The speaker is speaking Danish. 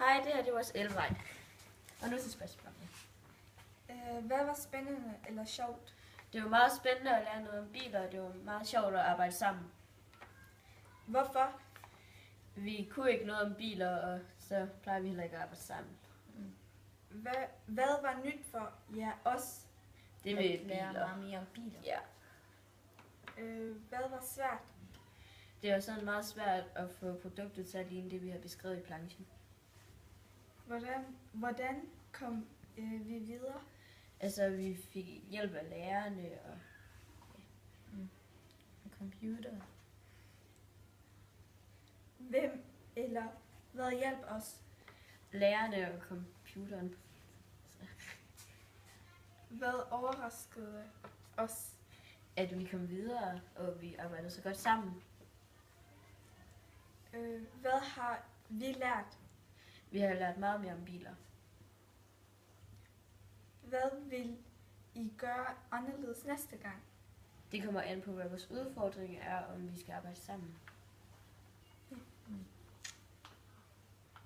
Hej, det her det er vores elvej. Og nu til spørgsmålet. Hvad var spændende eller sjovt? Det var meget spændende at lære noget om biler, og det var meget sjovt at arbejde sammen. Hvorfor? Vi kunne ikke noget om biler, og så plejer vi heller ikke at arbejde sammen. Hvad var nyt for jer os? Det vil lære biler. meget mere om biler. Ja. Hvad var svært? Det var sådan meget svært at få produktet til at ligne det, vi har beskrevet i planchen. Hvordan kom vi videre? Altså, vi fik hjælp af lærerne, og Computer. Hvem eller hvad hjalp os? lærerne og computeren. Hvad overraskede os? At vi kom videre, og vi arbejdede så godt sammen. Hvad har vi lært? Vi har lært meget mere om biler. Hvad vil I gøre anderledes næste gang? Det kommer an på, hvad vores udfordring er, om vi skal arbejde sammen. Mm.